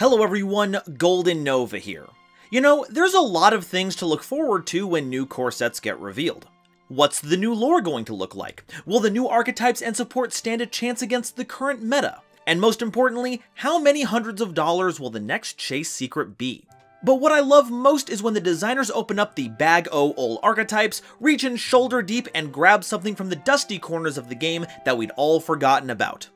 Hello everyone, GoldenNova here. You know, there's a lot of things to look forward to when new core sets get revealed. What's the new lore going to look like? Will the new archetypes and support stand a chance against the current meta? And most importantly, how many hundreds of dollars will the next chase secret be? But what I love most is when the designers open up the bag o' ol' archetypes, reach in shoulder deep and grab something from the dusty corners of the game that we'd all forgotten about.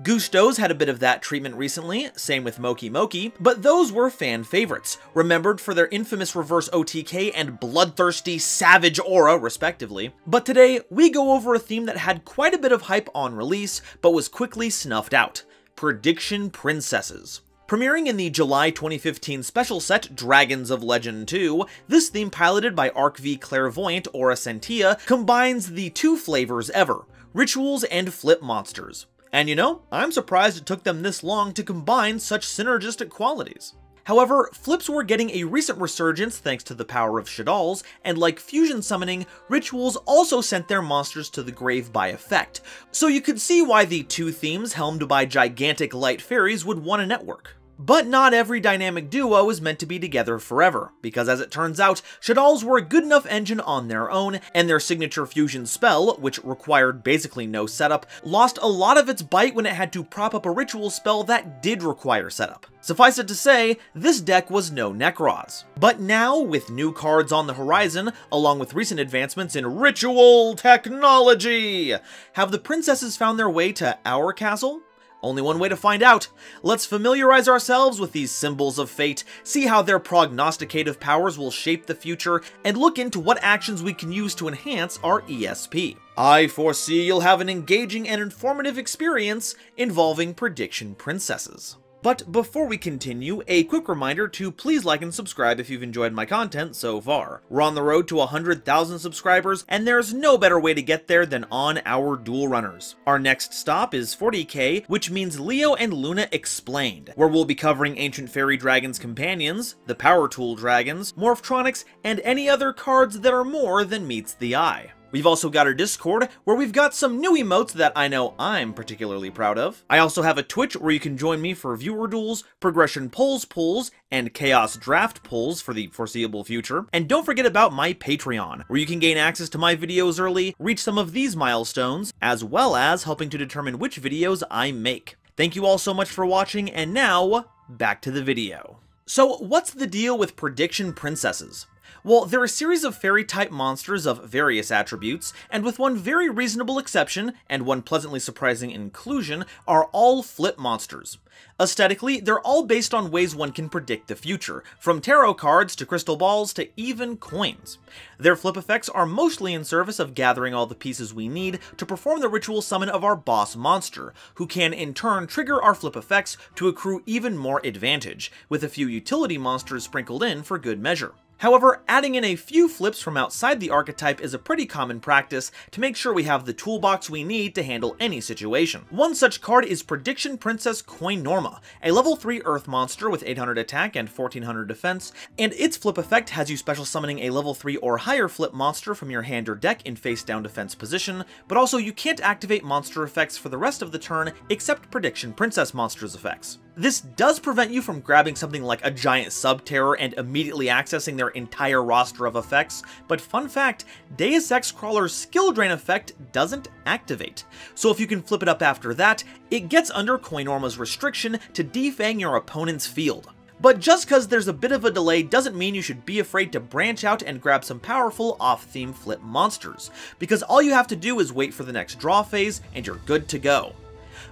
Gustos had a bit of that treatment recently, same with Moki Moki, but those were fan favorites, remembered for their infamous reverse OTK and bloodthirsty savage aura respectively. But today, we go over a theme that had quite a bit of hype on release, but was quickly snuffed out: Prediction Princesses. Premiering in the July 2015 special set Dragons of Legend 2, this theme, piloted by ArcV Clairvoyant Aura Sentia, combines the two flavors ever: rituals and flip monsters. And you know, I'm surprised it took them this long to combine such synergistic qualities. However, flips were getting a recent resurgence thanks to the power of Shaddolls, and like fusion summoning, rituals also sent their monsters to the grave by effect, so you could see why the two themes helmed by gigantic light fairies would want a network. But not every dynamic duo is meant to be together forever, because as it turns out, Shaddolls were a good enough engine on their own, and their signature fusion spell, which required basically no setup, lost a lot of its bite when it had to prop up a ritual spell that did require setup. Suffice it to say, this deck was no Nekroz. But now, with new cards on the horizon, along with recent advancements in ritual technology, have the princesses found their way to our castle? Only one way to find out. Let's familiarize ourselves with these symbols of fate, see how their prognosticative powers will shape the future, and look into what actions we can use to enhance our ESP. I foresee you'll have an engaging and informative experience involving Prediction Princesses. But before we continue, a quick reminder to please like and subscribe if you've enjoyed my content so far. We're on the road to 100,000 subscribers, and there's no better way to get there than on our dual runners. Our next stop is 40k, which means Leo and Luna Explained, where we'll be covering Ancient Fairy Dragon's companions, the Power Tool Dragons, Morphtronics, and any other cards that are more than meets the eye. We've also got our Discord, where we've got some new emotes that I know I'm particularly proud of. I also have a Twitch where you can join me for viewer duels, progression polls pulls, and chaos draft pulls for the foreseeable future. And don't forget about my Patreon, where you can gain access to my videos early, reach some of these milestones, as well as helping to determine which videos I make. Thank you all so much for watching, and now, back to the video. So what's the deal with Prediction Princesses? Well, they're a series of fairy-type monsters of various attributes, and with one very reasonable exception, and one pleasantly surprising inclusion, are all flip monsters. Aesthetically, they're all based on ways one can predict the future, from tarot cards to crystal balls to even coins. Their flip effects are mostly in service of gathering all the pieces we need to perform the ritual summon of our boss monster, who can in turn trigger our flip effects to accrue even more advantage, with a few utility monsters sprinkled in for good measure. However, adding in a few flips from outside the archetype is a pretty common practice to make sure we have the toolbox we need to handle any situation. One such card is Prediction Princess Koinorma, a level 3 earth monster with 800 attack and 1400 defense, and its flip effect has you special summoning a level 3 or higher flip monster from your hand or deck in face down defense position, but also you can't activate monster effects for the rest of the turn except Prediction Princess monsters effects. This does prevent you from grabbing something like a giant sub-terror and immediately accessing their entire roster of effects, but fun fact, Deus Ex Crawler's skill drain effect doesn't activate. So if you can flip it up after that, it gets under Koinorma's restriction to defang your opponent's field. But just cause there's a bit of a delay doesn't mean you should be afraid to branch out and grab some powerful off-theme flip monsters, because all you have to do is wait for the next draw phase and you're good to go.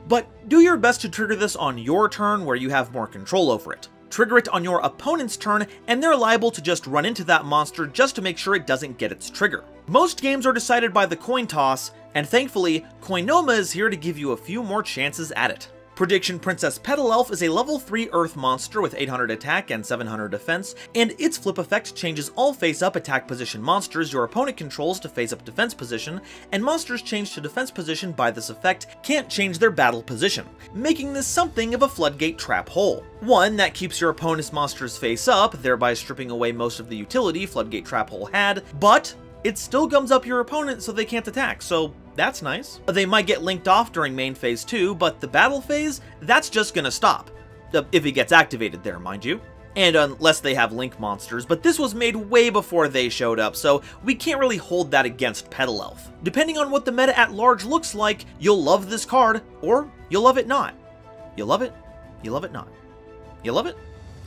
But do your best to trigger this on your turn where you have more control over it. Trigger it on your opponent's turn, and they're liable to just run into that monster just to make sure it doesn't get its trigger. Most games are decided by the coin toss, and thankfully, Koinoma is here to give you a few more chances at it. Prediction Princess Petal Elf is a level 3 earth monster with 800 attack and 700 defense, and its flip effect changes all face-up attack position monsters your opponent controls to face-up defense position, and monsters changed to defense position by this effect can't change their battle position, making this something of a floodgate trap hole. One that keeps your opponent's monsters face-up, thereby stripping away most of the utility Floodgate Trap Hole had, but it still gums up your opponent so they can't attack, so that's nice. They might get linked off during main phase 2, but the battle phase, that's just gonna stop. if it gets activated there, mind you. And unless they have Link monsters, but this was made way before they showed up, so we can't really hold that against Petal Elf. Depending on what the meta at large looks like, you'll love this card, or you'll love it not. You'll love it, you love it not. You love it,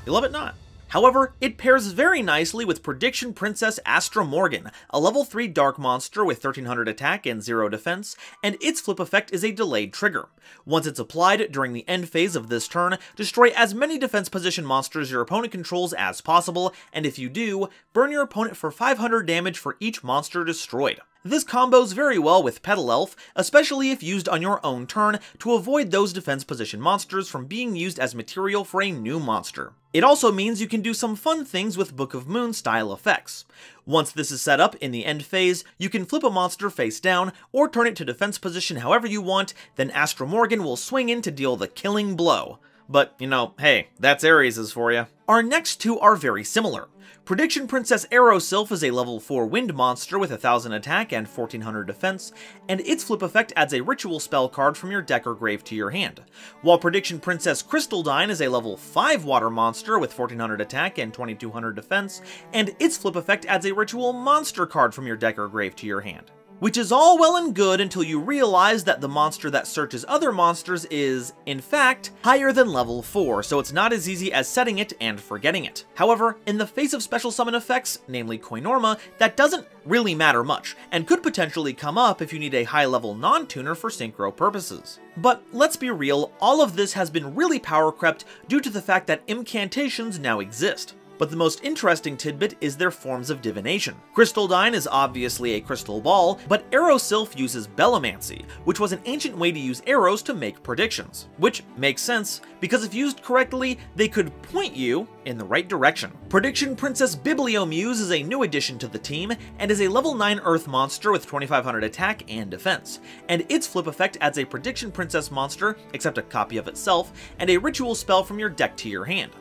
you love it not. However, it pairs very nicely with Pwediction Princess Astra Morgan, a level 3 dark monster with 1300 attack and 0 defense, and its flip effect is a delayed trigger. Once it's applied during the end phase of this turn, destroy as many defense position monsters your opponent controls as possible, and if you do, burn your opponent for 500 damage for each monster destroyed. This combos very well with Petal Elf, especially if used on your own turn to avoid those defense position monsters from being used as material for a new monster. It also means you can do some fun things with Book of Moon style effects. Once this is set up in the end phase, you can flip a monster face down or turn it to defense position however you want, then Astra Morgan will swing in to deal the killing blow. But, you know, hey, that's Ares's for you. Our next two are very similar. Pwediction Princess Aerosylph is a level 4 wind monster with 1000 attack and 1400 defense, and its flip effect adds a ritual spell card from your deck or grave to your hand. While Pwediction Princess Crystaldyne is a level 5 water monster with 1400 attack and 2200 defense, and its flip effect adds a ritual monster card from your deck or grave to your hand. Which is all well and good until you realize that the monster that searches other monsters is, in fact, higher than level 4, so it's not as easy as setting it and forgetting it. However, in the face of special summon effects, namely Koinorma, that doesn't really matter much, and could potentially come up if you need a high-level non-tuner for synchro purposes. But let's be real, all of this has been really power crept due to the fact that incantations now exist. But the most interesting tidbit is their forms of divination. Crystaldyne is obviously a crystal ball, but Aerosylph uses Bellomancy, which was an ancient way to use arrows to make predictions. Which makes sense, because if used correctly, they could point you in the right direction. Pwediction Princess Bibliomuse is a new addition to the team, and is a level 9 earth monster with 2500 attack and defense, and its flip effect adds a Pwediction Princess monster, except a copy of itself, and a ritual spell from your deck to your hand.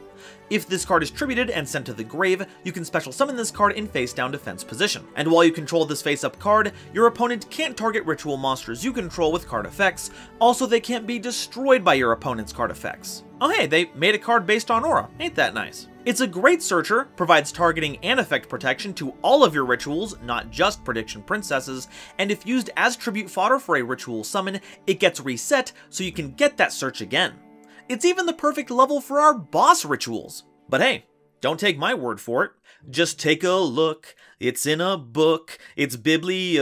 If this card is tributed and sent to the grave, you can special summon this card in face-down defense position. And while you control this face-up card, your opponent can't target ritual monsters you control with card effects, also they can't be destroyed by your opponent's card effects. Oh hey, they made a card based on aura, ain't that nice? It's a great searcher, provides targeting and effect protection to all of your rituals, not just Pwediction Princesses, and if used as tribute fodder for a ritual summon, it gets reset so you can get that search again. It's even the perfect level for our boss rituals. But hey, don't take my word for it. Just take a look. It's in a book. It's Bibliomuse.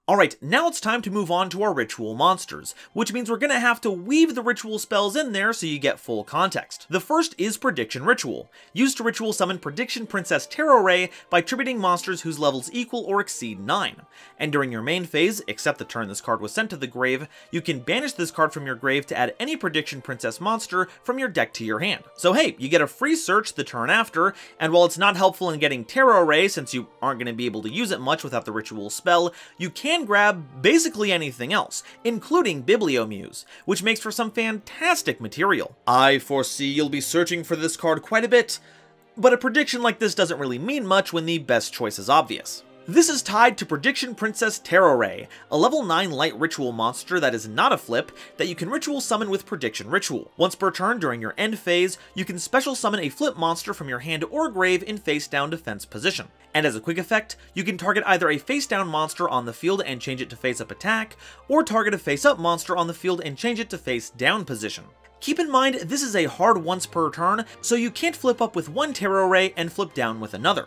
Alright, now it's time to move on to our ritual monsters, which means we're gonna have to weave the ritual spells in there so you get full context. The first is Pwediction Ritual, used to ritual summon Pwediction Princess Tarot Ray by tributing monsters whose levels equal or exceed 9. And during your main phase, except the turn this card was sent to the grave, you can banish this card from your grave to add any Pwediction Princess monster from your deck to your hand. So hey, you get a free search the turn after, and while it's not helpful in getting Tarot Ray since you aren't going to be able to use it much without the ritual spell, you can grab basically anything else, including Bibliomuse, which makes for some fantastic material. I foresee you'll be searching for this card quite a bit, but a prediction like this doesn't really mean much when the best choice is obvious. This is tied to Pwediction Princess Tarot Ray, a level 9 light ritual monster that is not a flip that you can ritual summon with Pwediction Ritual. Once per turn during your end phase, you can special summon a flip monster from your hand or grave in face-down defense position. And as a quick effect, you can target either a face-down monster on the field and change it to face-up attack, or target a face-up monster on the field and change it to face-down position. Keep in mind, this is a hard once per turn, so you can't flip up with one Tarot Ray and flip down with another.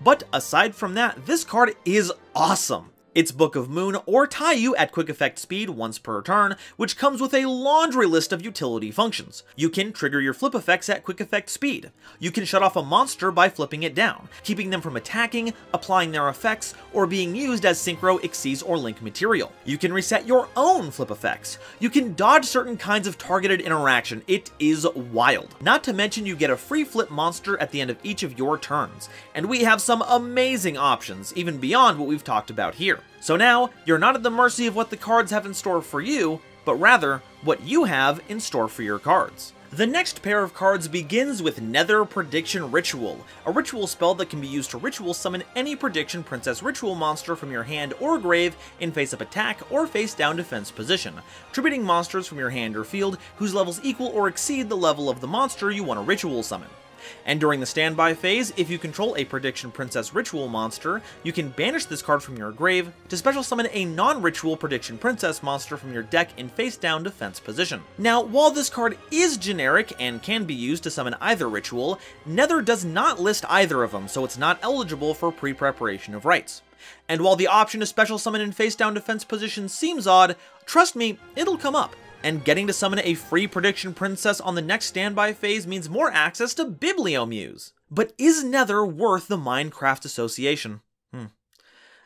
But aside from that, this card is awesome. It's Book of Moon or Taiyu at quick effect speed once per turn, which comes with a laundry list of utility functions. You can trigger your flip effects at quick effect speed. You can shut off a monster by flipping it down, keeping them from attacking, applying their effects, or being used as Synchro, Xyz, or Link material. You can reset your own flip effects. You can dodge certain kinds of targeted interaction. It is wild. Not to mention you get a free flip monster at the end of each of your turns. And we have some amazing options, even beyond what we've talked about here. So now, you're not at the mercy of what the cards have in store for you, but rather, what you have in store for your cards. The next pair of cards begins with Nether Pwediction Ritual, a ritual spell that can be used to ritual summon any Pwediction Princess ritual monster from your hand or grave in face-up attack or face-down defense position, tributing monsters from your hand or field whose levels equal or exceed the level of the monster you want to ritual summon. And during the standby phase, if you control a Pwediction Princess ritual monster, you can banish this card from your grave to special summon a non-ritual Pwediction Princess monster from your deck in face-down defense position. Now, while this card is generic and can be used to summon either ritual, Nether does not list either of them, so it's not eligible for pre-preparation of rites. And while the option to special summon in face-down defense position seems odd, trust me, it'll come up. And getting to summon a free Pwediction Princess on the next standby phase means more access to Bibliomuse. But is Nether worth the Minecraft association?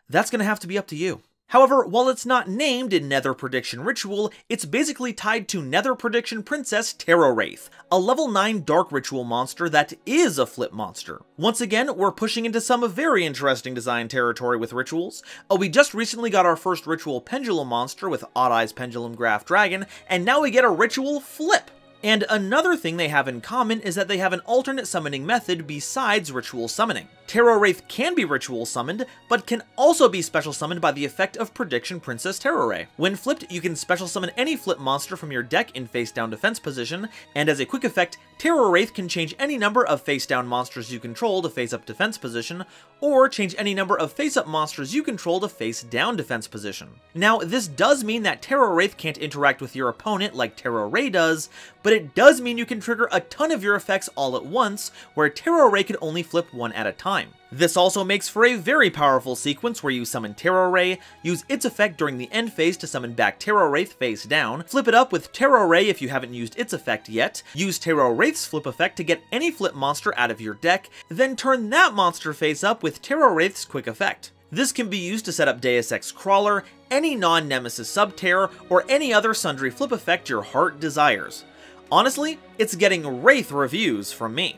That's gonna have to be up to you. However, while it's not named in Nether Pwediction Ritual, it's basically tied to Nether Pwediction Princess Terror Wraith, a level 9 dark ritual monster that is a flip monster. Once again, we're pushing into some very interesting design territory with rituals. We just recently got our first ritual pendulum monster with Odd Eyes Pendulum Graph Dragon, and now we get a ritual flip. And another thing they have in common is that they have an alternate summoning method besides ritual summoning. Terror Wraith can be ritual summoned, but can also be special summoned by the effect of Pwediction Princess Terror Ray. When flipped, you can special summon any flip monster from your deck in face-down defense position, and as a quick effect, Terror Wraith can change any number of face-down monsters you control to face-up defense position, or change any number of face-up monsters you control to face-down defense position. Now, this does mean that Terror Wraith can't interact with your opponent like Terror Ray does, but it does mean you can trigger a ton of your effects all at once, where Terror Ray can only flip one at a time. This also makes for a very powerful sequence where you summon Terror Ray, use its effect during the end phase to summon back Terror Wraith face down, flip it up with Terror Ray if you haven't used its effect yet, use Terror Wraith's flip effect to get any flip monster out of your deck, then turn that monster face up with Terror Wraith's quick effect. This can be used to set up Deus Ex Crawler, any non-Nemesis Subterror, or any other sundry flip effect your heart desires. Honestly, it's getting Wraith reviews from me.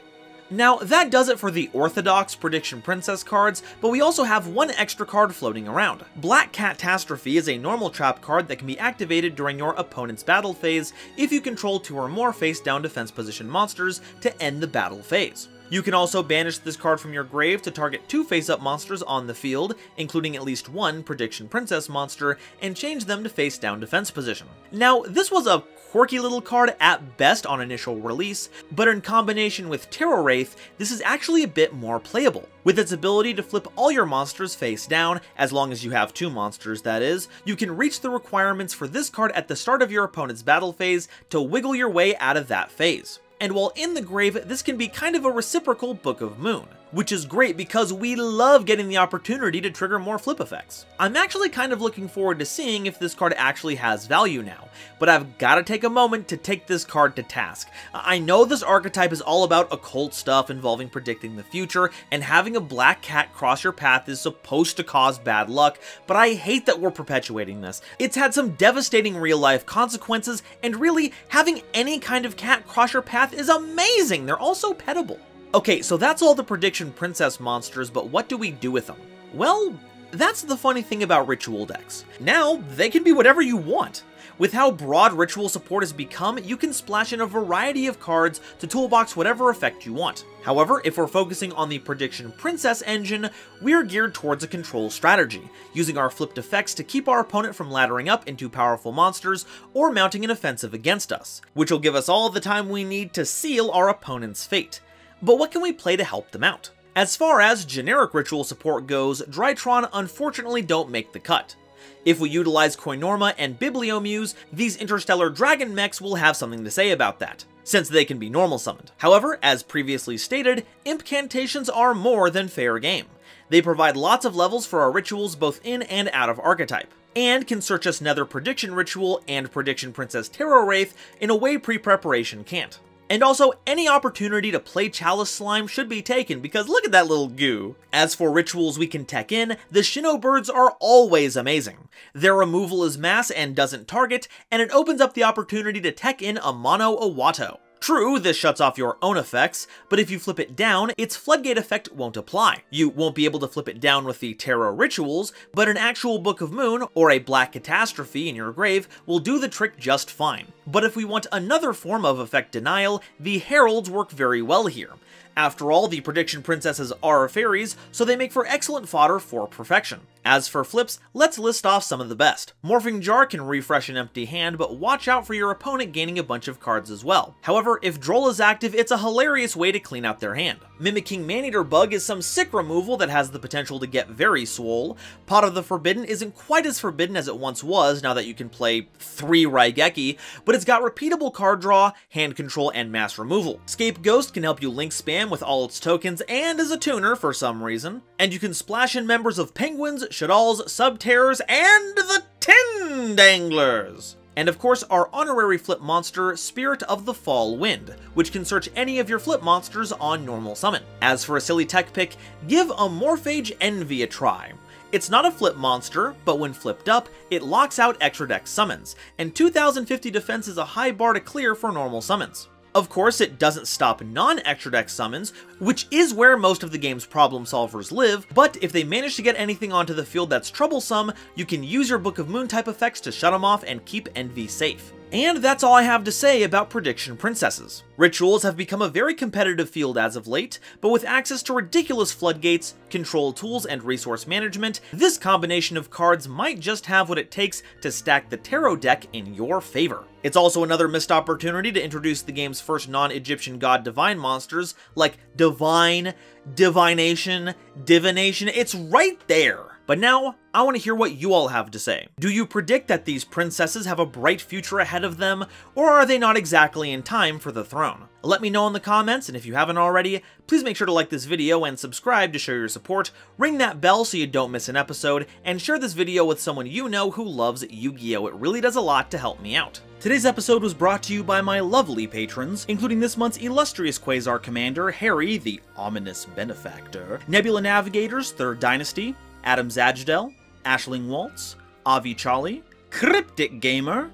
Now, that does it for the orthodox Pwediction Princess cards, but we also have one extra card floating around. Black Catastrophe is a normal trap card that can be activated during your opponent's battle phase if you control 2 or more face-down defense position monsters to end the battle phase. You can also banish this card from your grave to target 2 face-up monsters on the field, including at least 1 Pwediction Princess monster, and change them to face-down defense position. Now, this was a quirky little card at best on initial release, but in combination with Terror Wraith, this is actually a bit more playable. With its ability to flip all your monsters face down, as long as you have 2 monsters that is, you can reach the requirements for this card at the start of your opponent's battle phase to wiggle your way out of that phase. And while in the grave, this can be kind of a reciprocal Book of Moon, which is great because we love getting the opportunity to trigger more flip effects. I'm actually kind of looking forward to seeing if this card actually has value now, but I've got to take a moment to take this card to task. I know this archetype is all about occult stuff involving predicting the future, and having a black cat cross your path is supposed to cause bad luck, but I hate that we're perpetuating this. It's had some devastating real-life consequences, and really, having any kind of cat cross your path is amazing! They're also pettable. Okay, so that's all the Pwediction Princess monsters, but what do we do with them? Well, that's the funny thing about ritual decks. Now, they can be whatever you want. With how broad ritual support has become, you can splash in a variety of cards to toolbox whatever effect you want. However, if we're focusing on the Pwediction Princess engine, we're geared towards a control strategy, using our flipped effects to keep our opponent from laddering up into powerful monsters or mounting an offensive against us, which will give us all the time we need to seal our opponent's fate. But what can we play to help them out? As far as generic ritual support goes, Drytron unfortunately don't make the cut. If we utilize Koinorma and Bibliomuse, these interstellar dragon mechs will have something to say about that, since they can be normal summoned. However, as previously stated, incantations are more than fair game. They provide lots of levels for our rituals both in and out of Archetype, and can search us Nether Pwediction Ritual and Pwediction Princess Terror Wraith in a way pre-preparation can't. And also, any opportunity to play Chalice Slime should be taken, because look at that little goo. As for rituals we can tech in, the Shino Birds are always amazing. Their removal is mass and doesn't target, and it opens up the opportunity to tech in a Mono Awato. True, this shuts off your own effects, but if you flip it down, its floodgate effect won't apply. You won't be able to flip it down with the Terror Rituals, but an actual Book of Moon or a Black Catastrophe in your grave will do the trick just fine. But if we want another form of effect denial, the heralds work very well here. After all, the prediction princesses are fairies, so they make for excellent fodder for perfection. As for flips, let's list off some of the best. Morphing Jar can refresh an empty hand, but watch out for your opponent gaining a bunch of cards as well. However, if Droll is active, it's a hilarious way to clean out their hand. Mimicking Maneater Bug is some sick removal that has the potential to get very swole. Pot of the Forbidden isn't quite as forbidden as it once was now that you can play 3 Raigeki, but it's got repeatable card draw, hand control, and mass removal. Scapegoat can help you link spam with all its tokens and is a tuner for some reason. And you can splash in members of Penguins, Shaddolls, Subterrors, and the Tindanglers! And of course, our honorary flip monster, Spirit of the Fall Wind, which can search any of your flip monsters on normal summon. As for a silly tech pick, give Amorphage Envy a try. It's not a flip monster, but when flipped up, it locks out extra deck summons, and 2050 defense is a high bar to clear for normal summons. Of course, it doesn't stop non-extra deck summons, which is where most of the game's problem solvers live, but if they manage to get anything onto the field that's troublesome, you can use your Book of Moon type effects to shut them off and keep Envy safe. And that's all I have to say about prediction princesses. Rituals have become a very competitive field as of late, but with access to ridiculous floodgates, control tools, and resource management, this combination of cards might just have what it takes to stack the tarot deck in your favor. It's also another missed opportunity to introduce the game's first non-Egyptian god divine monsters, like Divine, Divination, Divination. It's right there! But now, I want to hear what you all have to say. Do you predict that these princesses have a bright future ahead of them, or are they not exactly in time for the throne? Let me know in the comments, and if you haven't already, please make sure to like this video and subscribe to show your support, ring that bell so you don't miss an episode, and share this video with someone you know who loves Yu-Gi-Oh! It really does a lot to help me out. Today's episode was brought to you by my lovely patrons, including this month's illustrious Quasar Commander, Harry, the Ominous Benefactor, Nebula Navigators, 3rd Dynasty, Adam Zajdel, Ashling Waltz, Avi Chali, Cryptic Gamer,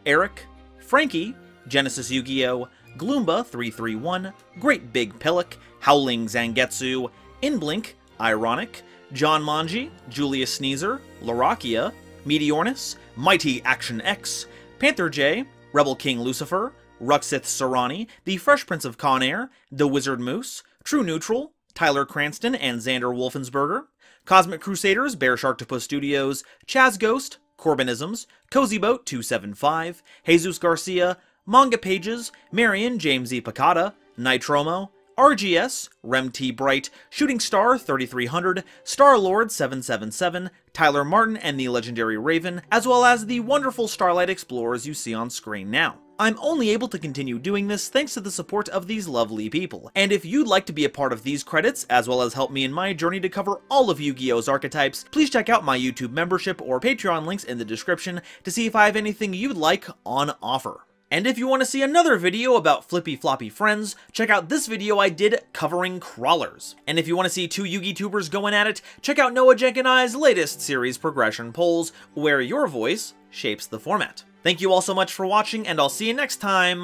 Eric, Frankie, Genesis Yu-Gi-Oh!, Gloomba 331, Great Big Pillock, Howling Zangetsu, Inblink, Ironic, John Manji, Julius Sneezer, Larakia, Meteornus, Mighty Action X, Panther J, Rebel King Lucifer, Ruxith Sarani, The Fresh Prince of Conair, The Wizard Moose, True Neutral, Tyler Cranston and Xander Wolfensberger, Cosmic Crusaders, Bear Sharktopus Studios, Chaz Ghost, Corbinisms, Cozy Boat 275, Jesus Garcia, Manga Pages, Marion James E. Picata, Nitromo, RGS, Rem T. Bright, Shooting Star 3300, Star-Lord 777, Tyler Martin and the Legendary Raven, as well as the wonderful Starlight Explorers you see on screen now. I'm only able to continue doing this thanks to the support of these lovely people, and if you'd like to be a part of these credits, as well as help me in my journey to cover all of Yu-Gi-Oh's archetypes, please check out my YouTube membership or Patreon links in the description to see if I have anything you'd like on offer. And if you want to see another video about flippy floppy friends, check out this video I did covering crawlers. And if you want to see 2 Yu-Gi-Tubers going at it, check out Noah Jenk and I's latest series progression polls, where your voice shapes the format. Thank you all so much for watching, and I'll see you next time.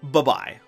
Bye-bye.